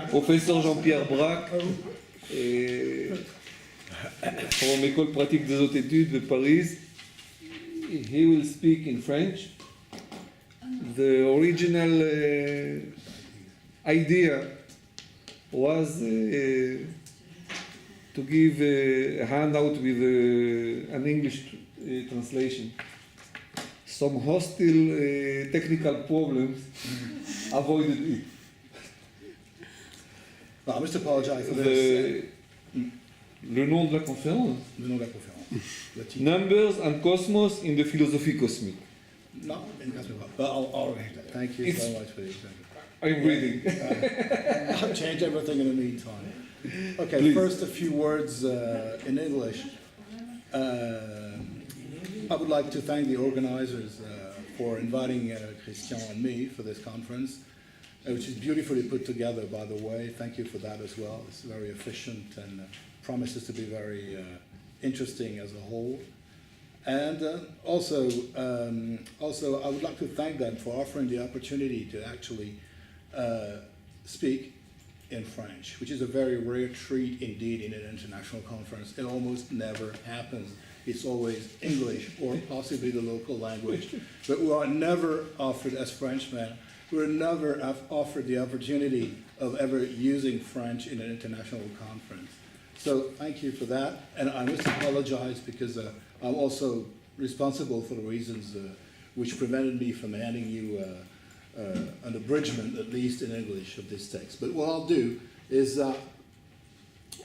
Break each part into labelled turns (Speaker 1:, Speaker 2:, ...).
Speaker 1: Professeur Jean-Pierre Braque, from École pratique des hautes études de Paris. He will speak in French. The original idea was to give a handout with an English translation. Some hostile technical problems avoided it.
Speaker 2: Well, I must apologize for this.
Speaker 1: Le nom de la conférence.
Speaker 2: Le nom de la conférence. Le titre.
Speaker 1: Numbers and Cosmos in the Philosophie Cosmique.
Speaker 2: No, in Cosmic. But I'll read that. Thank you so much for the example.
Speaker 1: I'm reading.
Speaker 2: I'll change everything in the meantime. Okay,
Speaker 1: Please.
Speaker 2: First a few words in English. I would like to thank the organizers for inviting Christian and me for this conference, which is beautifully put together, by the way. Thank you for that as well. It's very efficient and promises to be very interesting as a whole. And also, I would like to thank them for offering the opportunity to actually speak in French, which is a very rare treat indeed in an international conference. It almost never happens. It's always English or possibly the local language. But we are never offered, as Frenchmen, we're never offered the opportunity of ever using French in an international conference. So thank you for that. And I must apologize because I'm also responsible for the reasons which prevented me from handing you an abridgment, at least in English, of this text. But what I'll do is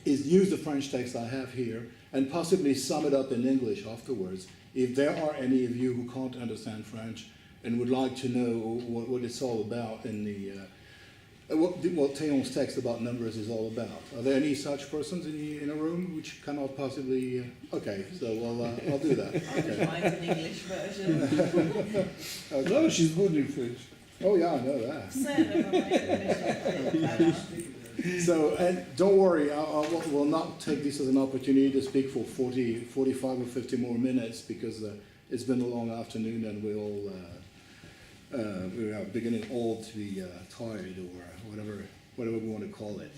Speaker 2: use the French text I have here and possibly sum it up in English afterwards. If there are any of you who can't understand French and would like to know what it's all about in the what Théon's text about numbers is all about. Are there any such persons in a room which cannot possibly? Okay, so I'll do that. Okay.
Speaker 3: Mine's an English version.
Speaker 2: Okay.
Speaker 1: No, she's good in French.
Speaker 2: Oh yeah, I know that.
Speaker 3: English.
Speaker 2: So, and don't worry, I will not take this as an opportunity to speak for 40, 45 or 50 more minutes because it's been a long afternoon and we are beginning all to be tired or whatever we want to call it.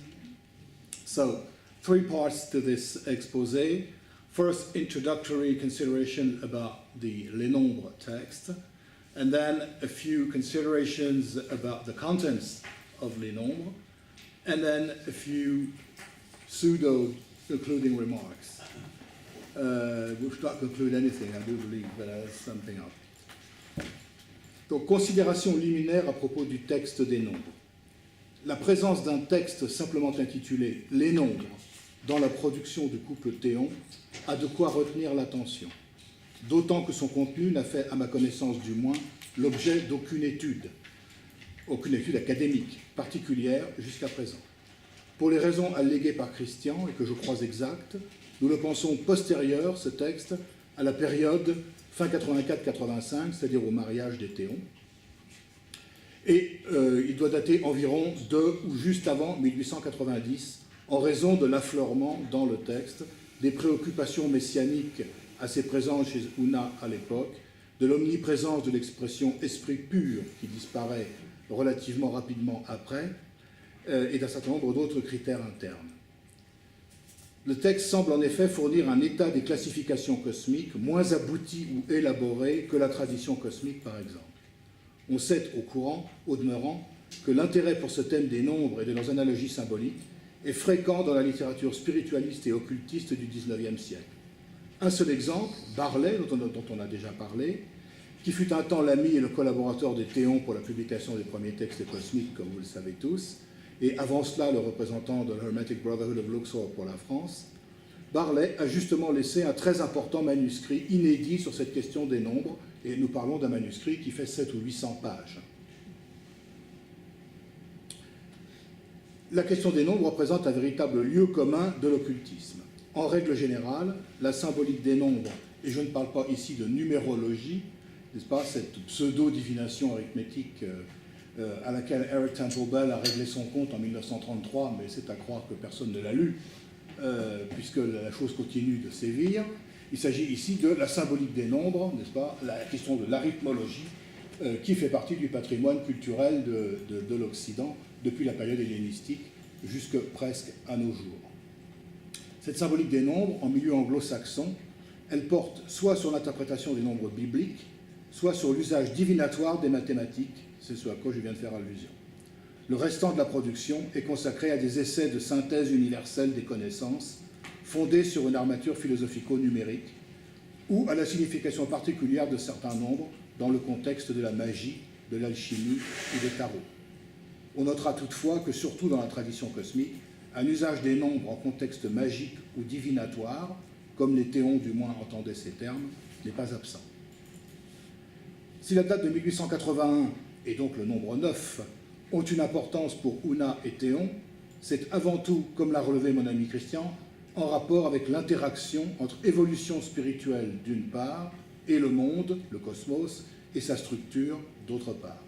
Speaker 2: So, 3 parts to this exposé. First, introductory consideration about the Les Nombres text, and then a few considerations about the contents of Les Nombres, and then a few pseudo-concluding remarks. We should not conclude anything, I do believe, but something up. Donc, considération liminaire à propos du texte des nombres. La présence d'un texte simplement intitulé « Les nombres » dans la production du couple Théon a de quoi retenir l'attention, d'autant que son contenu n'a fait, à ma connaissance du moins, l'objet d'aucune étude académique particulière jusqu'à présent. Pour les raisons alléguées par Christian, et que je crois exactes, nous le pensons postérieur, ce texte, à la période fin 84-85, c'est-à-dire au mariage des Théons. Et il doit dater environ de ou juste avant 1890, en raison de l'affleurement dans le texte des préoccupations messianiques assez présentes chez Unna à l'époque, de l'omniprésence de l'expression « esprit pur » qui disparaît relativement rapidement après, et d'un certain nombre d'autres critères internes. Le texte semble en effet fournir un état des classifications cosmiques moins abouti ou élaboré que la tradition cosmique, par exemple. On sait au demeurant, que l'intérêt pour ce thème des nombres et de leurs analogies symboliques est fréquent dans la littérature spiritualiste et occultiste du XIXe siècle. Un seul exemple, Barlet, dont on a déjà parlé, qui fut un temps l'ami et le collaborateur des Théons pour la publication des premiers textes cosmiques, comme vous le savez tous, et avant cela le représentant de l'Hermetic Brotherhood of Luxor pour la France, Barlet a justement laissé un très important manuscrit inédit sur cette question des nombres, et nous parlons d'un manuscrit qui fait 700 ou 800 pages. La question des nombres représente un véritable lieu commun de l'occultisme. En règle générale, la symbolique des nombres, et je ne parle pas ici de numérologie, n'est-ce pas, cette pseudo-divination arithmétique à laquelle Eric Temple Bell a réglé son compte en 1933, mais c'est à croire que personne ne l'a lu, puisque la chose continue de sévir. Il s'agit ici de la symbolique des nombres, n'est-ce pas, la question de l'arithmologie, qui fait partie du patrimoine culturel de l'Occident depuis la période hellénistique jusque presque à nos jours. Cette symbolique des nombres, en milieu anglo-saxon, elle porte soit sur l'interprétation des nombres bibliques, soit sur l'usage divinatoire des mathématiques, c'est ce à quoi je viens de faire allusion. Le restant de la production est consacré à des essais de synthèse universelle des connaissances, fondés sur une armature philosophico-numérique, ou à la signification particulière de certains nombres dans le contexte de la magie, de l'alchimie ou des tarots. On notera toutefois que, surtout dans la tradition cosmique, un usage des nombres en contexte magique ou divinatoire, comme les théons du moins entendaient ces termes, n'est pas absent. Si la date de 1881 et donc le nombre 9 ont une importance pour Una et Théon, c'est avant tout, comme l'a relevé mon ami Christian, en rapport avec l'interaction entre évolution spirituelle d'une part et le monde, le cosmos, et sa structure d'autre part.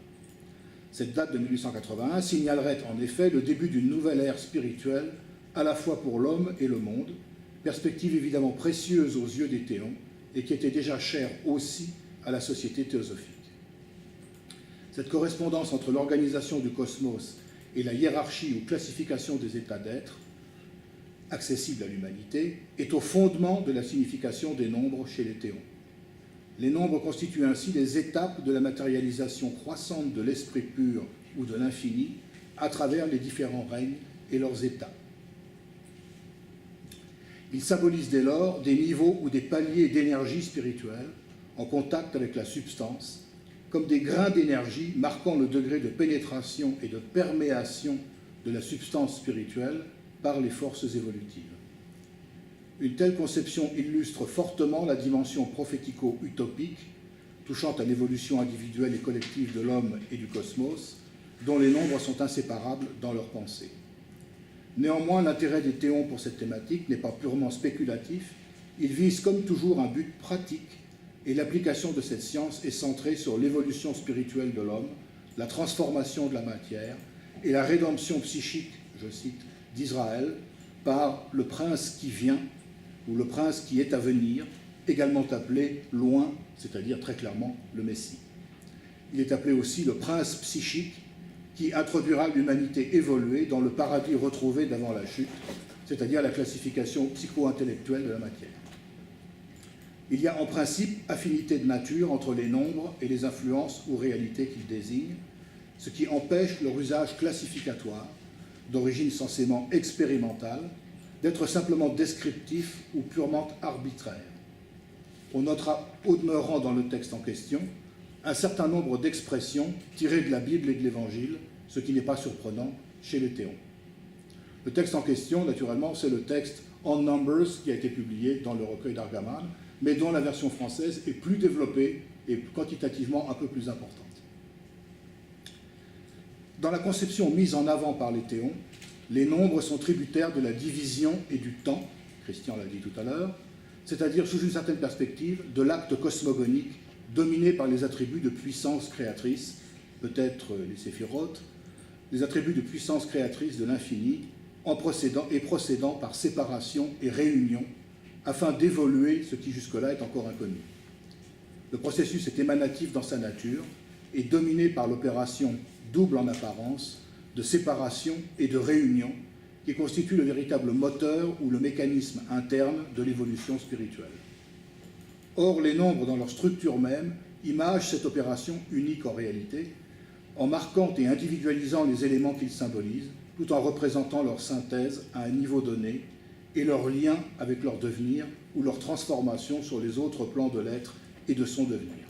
Speaker 2: Cette date de 1881 signalerait en effet le début d'une nouvelle ère spirituelle à la fois pour l'homme et le monde, perspective évidemment précieuse aux yeux des théons et qui était déjà chère aussi à la société théosophique. Cette correspondance entre l'organisation du cosmos et la hiérarchie ou classification des états d'être, accessible à l'humanité, est au fondement de la signification des nombres chez les théons. Les nombres constituent ainsi les étapes de la matérialisation croissante de l'esprit pur ou de l'infini à travers les différents règnes et leurs états. Ils symbolisent dès lors des niveaux ou des paliers d'énergie spirituelle en contact avec la substance, comme des grains d'énergie marquant le degré de pénétration et de perméation de la substance spirituelle par les forces évolutives. Une telle conception illustre fortement la dimension prophético-utopique touchant à l'évolution individuelle et collective de l'homme et du cosmos, dont les nombres sont inséparables dans leur pensée. Néanmoins, l'intérêt des théons pour cette thématique n'est pas purement spéculatif, il vise comme toujours un but pratique, et l'application de cette science est centrée sur l'évolution spirituelle de l'homme, la transformation de la matière et la rédemption psychique, je cite, d'Israël par le prince qui vient ou le prince qui est à venir, également appelé loin, c'est-à-dire très clairement le Messie. Il est appelé aussi le prince psychique qui introduira l'humanité évoluée dans le paradis retrouvé d'avant la chute, c'est-à-dire la classification psycho-intellectuelle de la matière. Il y a en principe affinité de nature entre les nombres et les influences ou réalités qu'ils désignent, ce qui empêche leur usage classificatoire, d'origine censément expérimentale, d'être simplement descriptif ou purement arbitraire. On notera au demeurant dans le texte en question un certain nombre d'expressions tirées de la Bible et de l'Évangile, ce qui n'est pas surprenant chez les théons. Le texte en question, naturellement, c'est le texte On Numbers qui a été publié dans le recueil d'Argaman, mais dont la version française est plus développée et quantitativement un peu plus importante. Dans la conception mise en avant par les théons, les nombres sont tributaires de la division et du temps, Christian l'a dit tout à l'heure, c'est-à-dire sous une certaine perspective de l'acte cosmogonique dominé par les attributs de puissance créatrice, peut-être les séphirotes, les attributs de puissance créatrice de l'infini, en procédant par séparation et réunion, afin d'évoluer ce qui jusque-là est encore inconnu. Le processus est émanatif dans sa nature et dominé par l'opération double en apparence de séparation et de réunion qui constitue le véritable moteur ou le mécanisme interne de l'évolution spirituelle. Or, les nombres dans leur structure même imagent cette opération unique en réalité, en marquant et individualisant les éléments qu'ils symbolisent, tout en représentant leur synthèse à un niveau donné et leur lien avec leur devenir ou leur transformation sur les autres plans de l'être et de son devenir.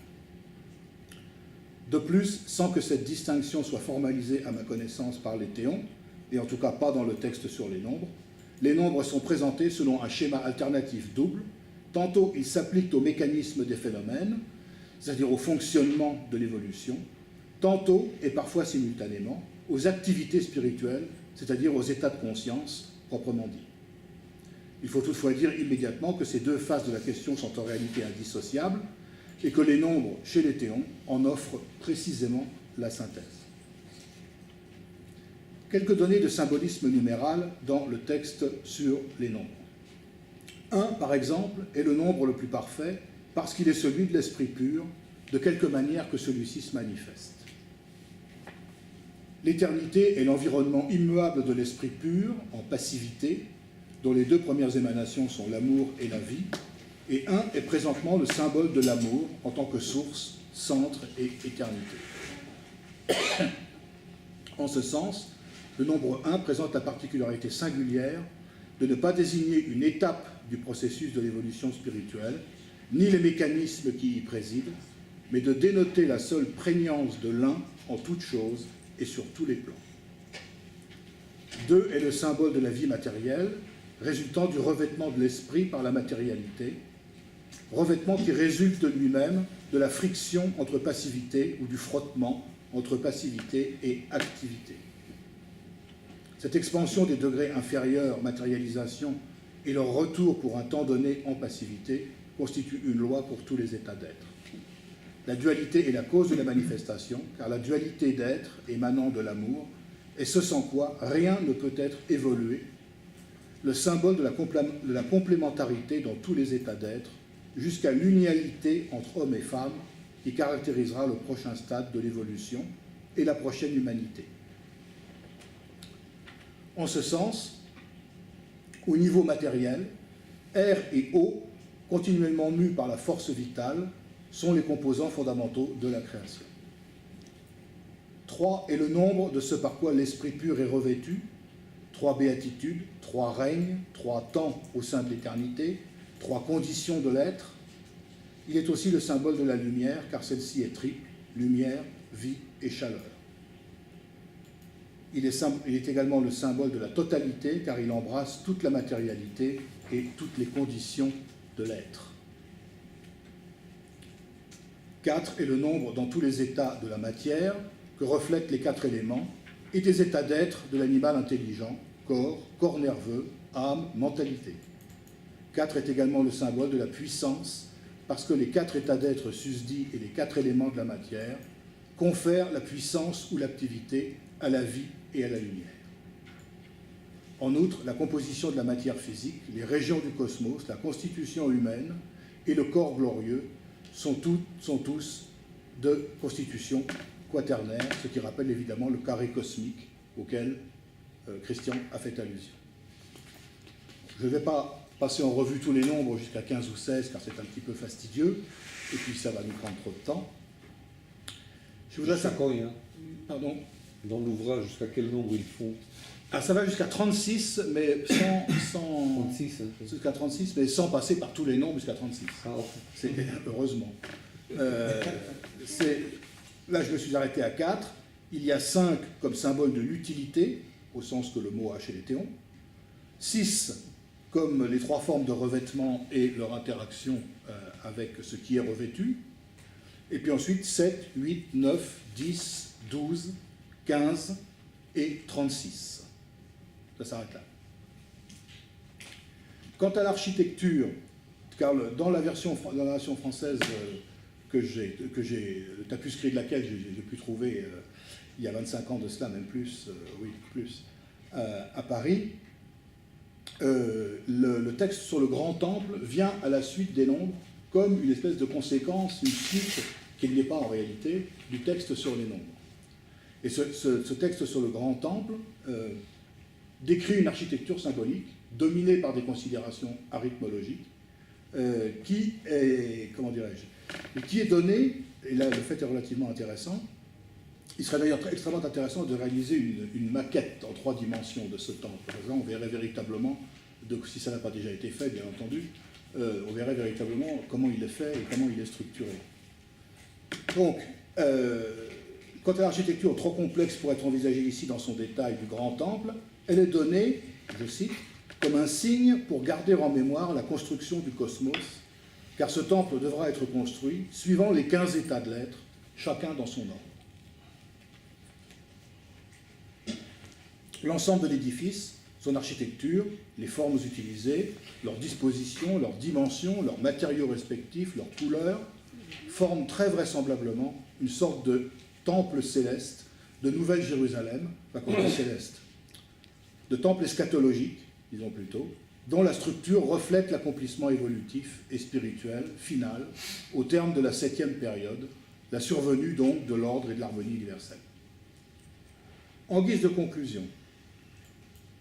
Speaker 2: De plus, sans que cette distinction soit formalisée à ma connaissance par les théons, et en tout cas pas dans le texte sur les nombres sont présentés selon un schéma alternatif double. Tantôt ils s'appliquent au mécanisme des phénomènes, c'est-à-dire au fonctionnement de l'évolution, tantôt, et parfois simultanément, aux activités spirituelles, c'est-à-dire aux états de conscience proprement dit. Il faut toutefois dire immédiatement que ces deux faces de la question sont en réalité indissociables et que les nombres chez les théons en offrent précisément la synthèse. Quelques données de symbolisme numéral dans le texte sur les nombres. 1, par exemple, est le nombre le plus parfait parce qu'il est celui de l'esprit pur, de quelque manière que celui-ci se manifeste. L'éternité est l'environnement immuable de l'esprit pur, en passivité, dont les deux premières émanations sont l'amour et la vie, et un est présentement le symbole de l'amour en tant que source, centre et éternité. En ce sens, le nombre 1 présente la particularité singulière de ne pas désigner une étape du processus de l'évolution spirituelle, ni les mécanismes qui y président, mais de dénoter la seule prégnance de l'un en toutes choses et sur tous les plans. 2 est le symbole de la vie matérielle, résultant du revêtement de l'esprit par la matérialité, revêtement qui résulte de lui-même de la friction entre passivité ou du frottement entre passivité et activité. Cette expansion des degrés inférieurs, matérialisation, et leur retour pour un temps donné en passivité constitue une loi pour tous les états d'être. La dualité est la cause de la manifestation, car la dualité d'être émanant de l'amour est ce sans quoi rien ne peut être évolué, le symbole de la complémentarité dans tous les états d'être, jusqu'à l'unialité entre hommes et femmes qui caractérisera le prochain stade de l'évolution et la prochaine humanité. En ce sens, au niveau matériel, air et eau, continuellement mus par la force vitale, sont les composants fondamentaux de la création. 3 est le nombre de ce par quoi l'esprit pur est revêtu, 3 béatitudes, 3 règnes, 3 temps au sein de l'éternité, 3 conditions de l'être. Il est aussi le symbole de la lumière, car celle-ci est triple, lumière, vie et chaleur. Il est également le symbole de la totalité, car il embrasse toute la matérialité et toutes les conditions de l'être. 4 est le nombre dans tous les états de la matière que reflètent les 4 éléments et des états d'être de l'animal intelligent, corps nerveux, âme, mentalité. 4 est également le symbole de la puissance, parce que les 4 états d'être susdits et les 4 éléments de la matière confèrent la puissance ou l'activité à la vie et à la lumière. En outre, la composition de la matière physique, les régions du cosmos, la constitution humaine et le corps glorieux sont tous de constitution quaternaire, ce qui rappelle évidemment le carré cosmique auquel Christian a fait allusion. Je ne vais pas passer en revue tous les nombres jusqu'à 15 ou 16, car c'est un petit peu fastidieux, et puis ça va nous prendre trop de temps. Je voudrais
Speaker 1: Jusqu'à
Speaker 2: savoir...
Speaker 1: combien?
Speaker 2: Pardon?
Speaker 1: Dans l'ouvrage, jusqu'à quel nombre ils font?
Speaker 2: Ah, ça va jusqu'à 36, mais sans
Speaker 1: 36, hein.
Speaker 2: jusqu'à 36, mais sans passer par tous les nombres jusqu'à 36.
Speaker 1: Ah, ok.
Speaker 2: C'est heureusement. Là, je me suis arrêté à 4. Il y a 5 comme symbole de l'utilité, au sens que le mot a chez les théons. 6 comme les 3 formes de revêtement et leur interaction avec ce qui est revêtu. Et puis ensuite 7, 8, 9, 10, 12, 15 et 36. Ça s'arrête là. Quant à l'architecture, car dans la version française le tapuscrit de laquelle j'ai pu trouver il y a 25 ans de cela, même plus, à Paris, le texte sur le grand temple vient à la suite des nombres comme une espèce de conséquence, une suite qu'il n'y est pas en réalité, du texte sur les nombres. Et ce texte sur le grand temple décrit une architecture symbolique dominée par des considérations arithmologiques qui est donnée, et là le fait est relativement intéressant. Il serait d'ailleurs extrêmement intéressant de réaliser une maquette en 3 dimensions de ce temple. Par exemple, on verrait véritablement, si ça n'a pas déjà été fait, bien entendu, on verrait véritablement comment il est fait et comment il est structuré. Donc, quant à l'architecture trop complexe pour être envisagée ici dans son détail du grand temple, elle est donnée, je cite, comme un signe pour garder en mémoire la construction du cosmos, car ce temple devra être construit suivant les 15 états de l'être, chacun dans son ordre. L'ensemble de l'édifice, son architecture, les formes utilisées, leur disposition, leurs dimensions, leurs matériaux respectifs, leurs couleurs, forment très vraisemblablement une sorte de temple céleste, de Nouvelle-Jérusalem, pas comme céleste, de temple eschatologique, disons plutôt, dont la structure reflète l'accomplissement évolutif et spirituel final au terme de la 7e période, la survenue donc de l'ordre et de l'harmonie universelle. En guise de conclusion,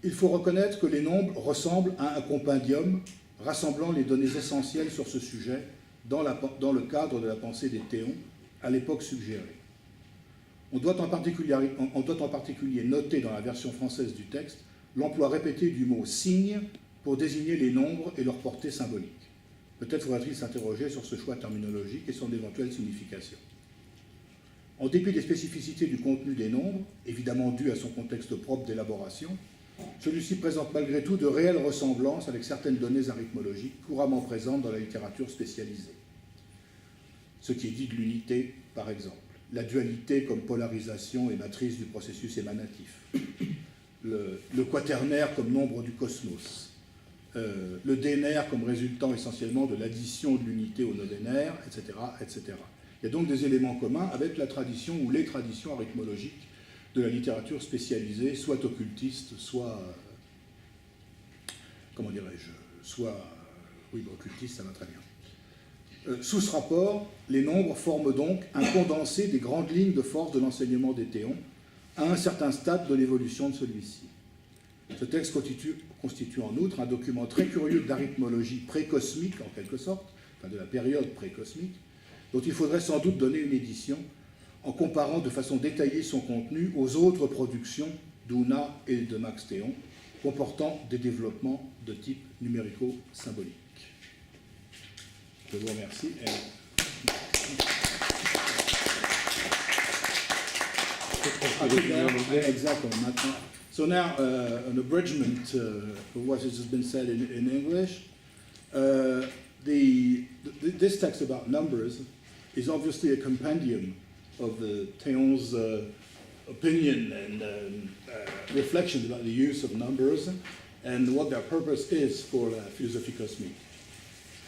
Speaker 2: il faut reconnaître que les nombres ressemblent à un compendium rassemblant les données essentielles sur ce sujet dans le cadre de la pensée des théons à l'époque suggérée. On doit en particulier noter dans la version française du texte l'emploi répété du mot « signe » pour désigner les nombres et leur portée symbolique. Peut-être faudra-t-il s'interroger sur ce choix terminologique et son éventuelle signification. En dépit des spécificités du contenu des nombres, évidemment dû à son contexte propre d'élaboration, celui-ci présente malgré tout de réelles ressemblances avec certaines données arithmologiques couramment présentes dans la littérature spécialisée. Ce qui est dit de l'unité, par exemple, la dualité comme polarisation et matrice du processus émanatif, le quaternaire comme nombre du cosmos, le dénaire comme résultant essentiellement de l'addition de l'unité au novénaire, etc., etc. Il y a donc des éléments communs avec la tradition ou les traditions arithmologiques de la littérature spécialisée, soit occultiste, soit, comment dirais-je, oui, occultiste, ça va très bien. Sous ce rapport, les nombres forment donc un condensé des grandes lignes de force de l'enseignement des théons à un certain stade de l'évolution de celui-ci. Ce texte constitue en outre un document très curieux d'arithmologie précosmique, en quelque sorte, enfin de la période précosmique, dont il faudrait sans doute donner une édition en comparant de façon détaillée son contenu aux autres productions d'Una et de Max Théon, comportant des développements de type numérico-symbolique. Je vous remercie. Exactly. So now, an abridgment of what has been said in English. This text about numbers is obviously a compendium of the Théon's opinion and reflections about the use of numbers and what their purpose is for philosophie cosmique.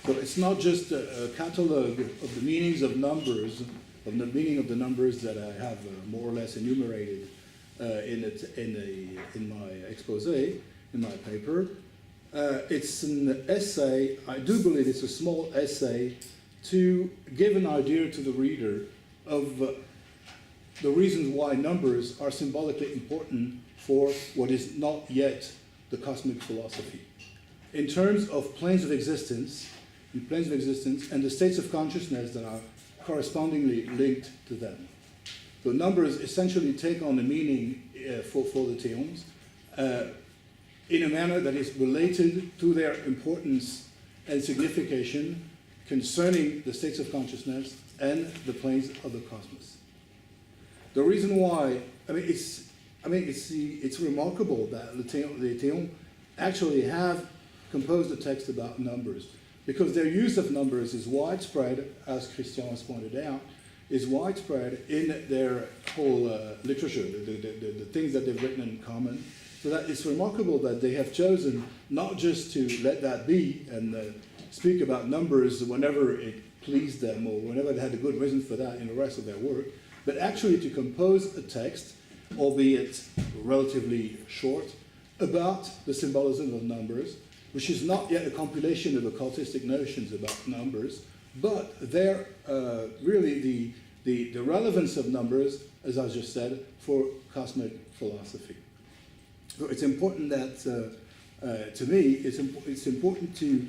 Speaker 2: So it's not just a catalogue of the meanings of numbers, of the meaning of the numbers that I have more or less enumerated in my expose, in my paper. It's an essay, I do believe it's a small essay, to give an idea to the reader of the reasons why numbers are symbolically important for what is not yet the cosmic philosophy. In terms of planes of existence, and the states of consciousness that are correspondingly linked to them. So numbers essentially take on a meaning for the Théons in a manner that is related to their importance and signification concerning the states of consciousness and the planes of the cosmos. The reason why, it's remarkable that the Théons actually have composed a text about numbers, because their use of numbers is widespread, as Christian has pointed out, is widespread in their whole literature, the things that they've written in common. So that it's remarkable that they have chosen not just to let that be and speak about numbers whenever it pleased them or whenever they had a good reason for that in the rest of their work, but actually to compose a text, albeit relatively short, about the symbolism of numbers, which is not yet a compilation of occultistic notions about numbers, but they're really the relevance of numbers, as I just said, for cosmic philosophy. So it's important that, to me, it's important to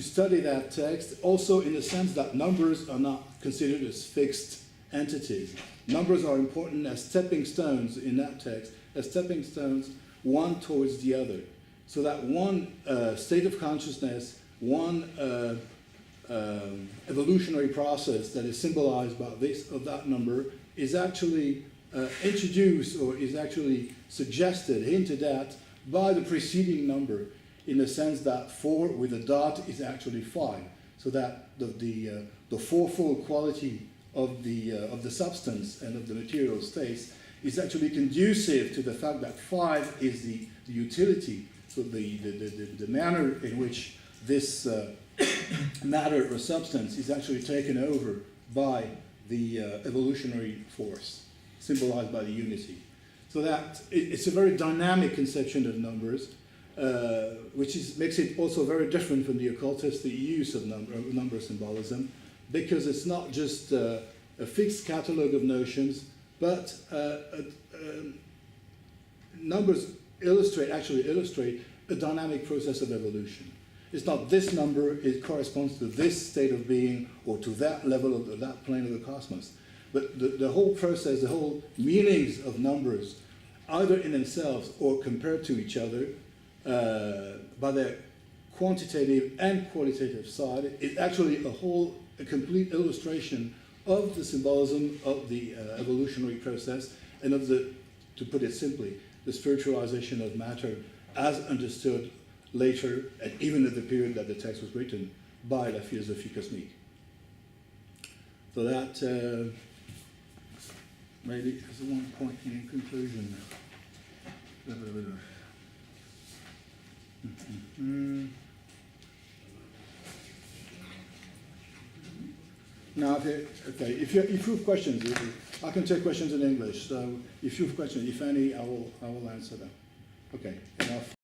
Speaker 2: study that text, also in the sense that numbers are not considered as fixed entities. Numbers are important as stepping stones in that text, as stepping stones one towards the other. So that one state of consciousness, one evolutionary process that is symbolized by this or that number is actually introduced or is actually suggested, hinted at by the preceding number, in the sense that 4 with a dot is actually 5. So that the fourfold quality of the substance and of the material states is actually conducive to the fact that 5 is the utility. So the manner in which this matter or substance is actually taken over by the evolutionary force, symbolized by the unity. So that it's a very dynamic conception of numbers, makes it also very different from the occultist, the use of number symbolism, because it's not just a fixed catalogue of notions, but numbers actually illustrate a dynamic process of evolution. It's not this number, it corresponds to this state of being or to that level of that plane of the cosmos. But the whole process, the whole meanings of numbers, either in themselves or compared to each other, by their quantitative and qualitative side, is actually a complete illustration of the symbolism of the evolutionary process and of to put it simply, the spiritualization of matter as understood later, and even at the period that the text was written, by La Philosophie Cosmique. So that maybe is one point in conclusion. Now, if you have questions, I can take questions in English. So if you have questions, if any, I will answer them. Okay, enough.